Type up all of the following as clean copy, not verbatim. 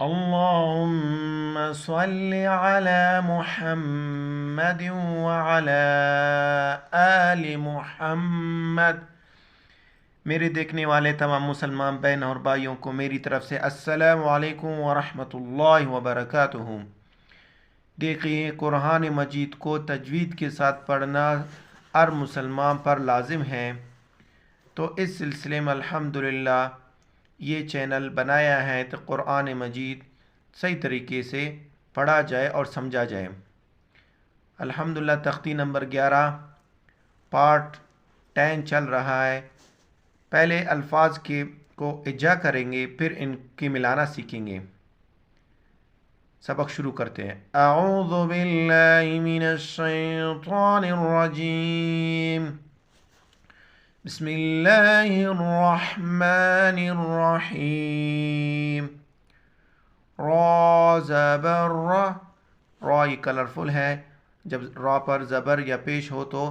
اللهم صل على محمد وعلى آل محمد۔ میرے دیکھنے والے تمام مسلمان بہن اور بھائیوں کو میری طرف سے السلام علیکم ورحمۃ اللہ وبرکاتہ۔ دیکھیے، قرآن مجید کو تجوید کے ساتھ پڑھنا ہر مسلمان پر لازم ہے، تو اس سلسلے میں الحمدللہ یہ چینل بنایا ہے تو قرآن مجید صحیح طریقے سے پڑھا جائے اور سمجھا جائے۔ الحمدللہ تختی نمبر 11 پارٹ 10 چل رہا ہے۔ پہلے الفاظ کو اجا کریں گے، پھر ان کی ملانا سیکھیں گے۔ سبق شروع کرتے ہیں۔ اعوذ باللہ من الشیطان الرجیم، بسم اللہ الرحمن الرحیم۔ را زبر را، را یہ کلرفل ہے، جب را پر زبر یا پیش ہو تو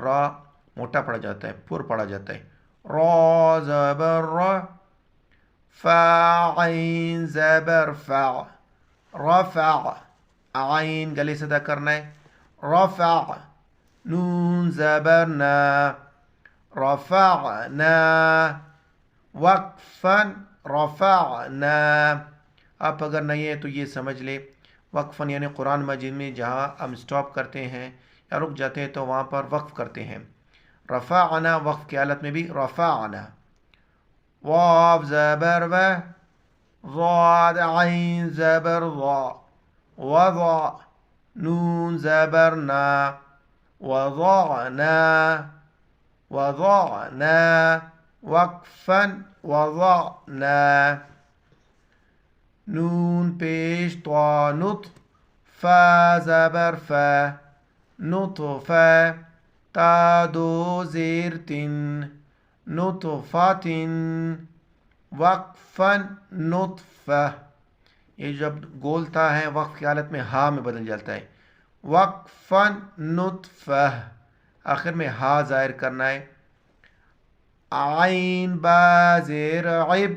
را موٹا پڑا جاتا ہے، پر پڑا جاتا ہے۔ را زبر را، فا عین زبر فا، رفع، عین گلے سے ادا کرنا ہے، رفع، نون زبر نا، رفعنا، وقفا رفعنا۔ آپ اگر نہیں ہے تو یہ سمجھ لے، وقفاً یعنی قرآن مجید میں جہاں ہم سٹاپ کرتے ہیں یا رک جاتے ہیں تو وہاں پر وقف کرتے ہیں۔ رفعنا، وقف کی حالت میں بھی رفعنا۔ واو زبر و، ضاد عین زبر ضا، وضع، نون زبر نا، وضعنا، وضعنا، وقفا وضعنا، نون پیش طا نطف، فا زبر فا، نطفا، تا دو زیر تن، نطفات، وقفا نطفہ۔ یہ جب گولتا ہے وقف کی حالت میں ہا میں بدل جاتا ہے، وقفا نطفہ، آخر میں ہا ظاہر کرنا ہے۔ عین با زیر عب،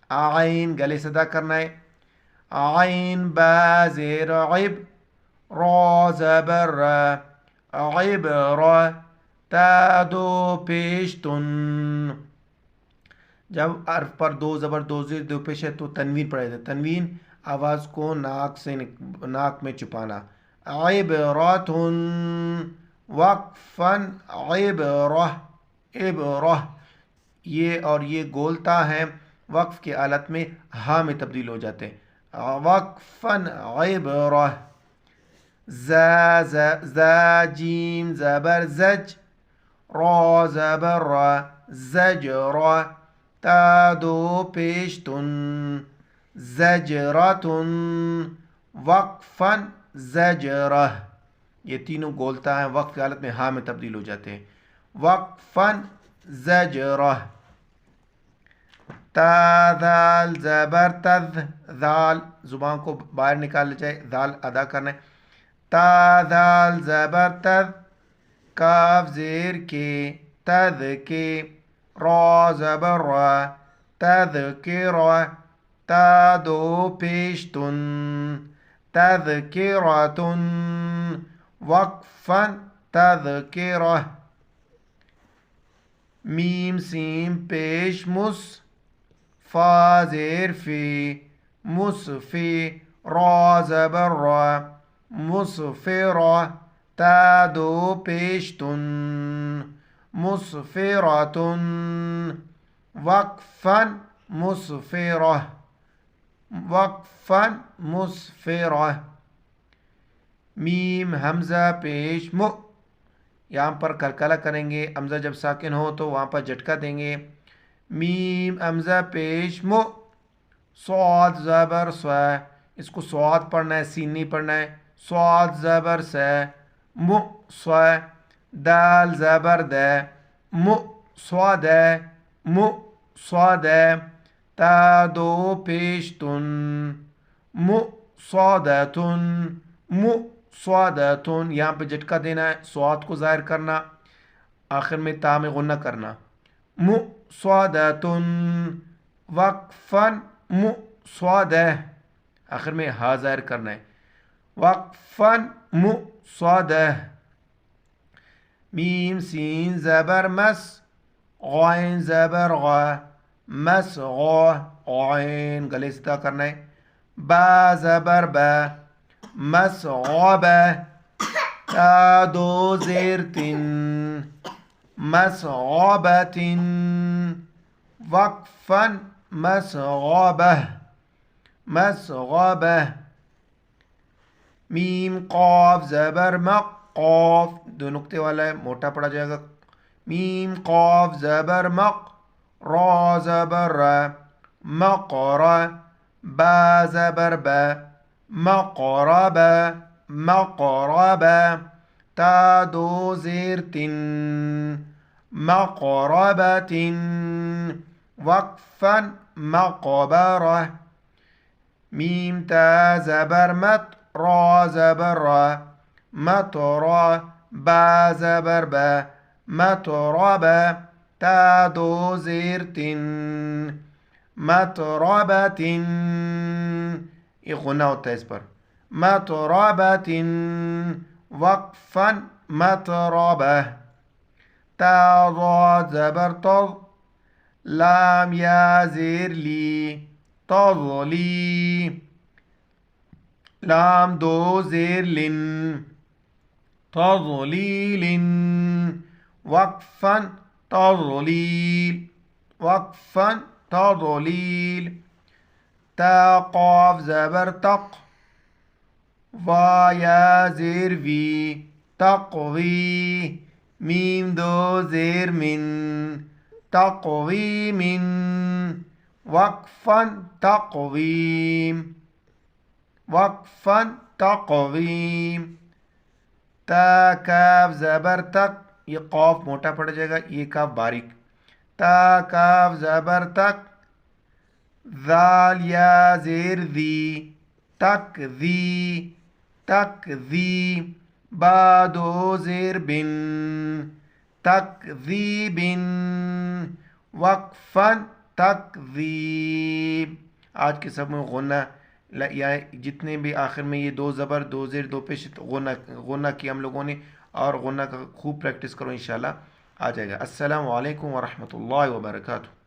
عین گلے سے ادا کرنا ہے، عین با زیر عب، را زبر را، عبر، تا دو پیش تن، جب حرف پر دو زبر دو زیر دو پیش ہے تو تنوین پڑا جاتا ہے، تنوین آواز کو ناک میں چھپانا۔ عبرۃ، وقفا عبرہ، عبرہ، یہ اور یہ گولتا ہے وقف کی حالت میں ہا میں تبدیل ہو جاتے ہیں، وقفا عبرہ۔ زا جیم زبر زج، را زبر را، زجرا، تا دو پیش تن، زجرتن، وقفا زجرہ۔ یہ تینوں گولتا ہے وقف کی حالت میں ہا میں تبدیل ہو جاتے ہیں، وقفا زجرہ۔ تا ذال زبر تذ، ذال زبان کو باہر نکال جائے، ذال ادا کرنا ہے، تا ذال زبر تذ، کاف زیر کے، تذ کے، را زبر را، تذکرہ، تا دو پیش تن، تذکرۃن، وقفا تذکرہ۔ میم سین پیش مس، فا زیر فی، مصفی، را زبر را، مصفرہ، تا دو پیش تن، مصفرۃن، وقفا مصفرہ، وقفا مصفرہ۔ میم حمزہ پیش مو، یہاں پر کلکلہ کریں گے، حمزہ جب ساکن ہو تو وہاں پر جھٹکا دیں گے۔ میم حمزہ پیش مو، صاد زبر سا، اس کو صاد پڑھنا ہے، سین نہیں پڑھنا ہے، صاد زبر سا، مو سا، دال زبر دے، مو صاد، مو صاد، تا دو پیش تن، مو صادتن، مو صادتن، یہاں پہ جھٹکا دینا ہے، صاد کو ظاہر کرنا، آخر میں تا میں غنہ کرنا، مو صادتن، وقفا مو صادہ۔ آخر میں ہا ظاہر کرنا ہے. وقفاً مصادہ. میم سین زبر مس غین زبر غا مس غا غین گلے سیدھا کرنا ہے. با زبر با مس غاب. تا دو زیر تن مس غابت. وقفاً مسغبہ مسغبہ. میم قاف زبر مق قاف دو نقطے والا ہے موٹا پڑا جائے گا. میم قاف زبر مق را زبر را مقرا. با زبر با مقرب مقرب. تا دو زیر تن مقربت. وقفاً مقبرة. میم تا زبر مت را زبر را مطرا. با زبر با مطربا. تا دو زیر تن مطربت. یہ غنہ ہوتا ہے اس پر. مطربت. وقفاً مطربة. تا ضاد زبر تض لام یا زیر لی تضلی. لام دو زیر لن تضلیل. وقفاً تضلیل وقفاً تضلیل. تا قاف زبر تق وا یا زیر وی تقوی. میم دو زیر من تقویم. وقفاً تقویم وقفاً تقویم. تا کاف زبر تک یہ قاف موٹا پڑ جائے گا یہ کاف باریک. تا کاف زبر تک ذال یا زیر ذی تک ذی تک ذی. با دو زیر بن تکذیب. وقفاً تکذیب. آج کے سب میں غنہ یا جتنے بھی آخر میں یہ دو زبر دو زیر دو پیش غنہ کی ہم لوگوں نے اور غنہ کا خوب پریکٹس کرو انشاءاللہ آ جائے گا. السلام علیکم ورحمۃ اللہ وبرکاتہ.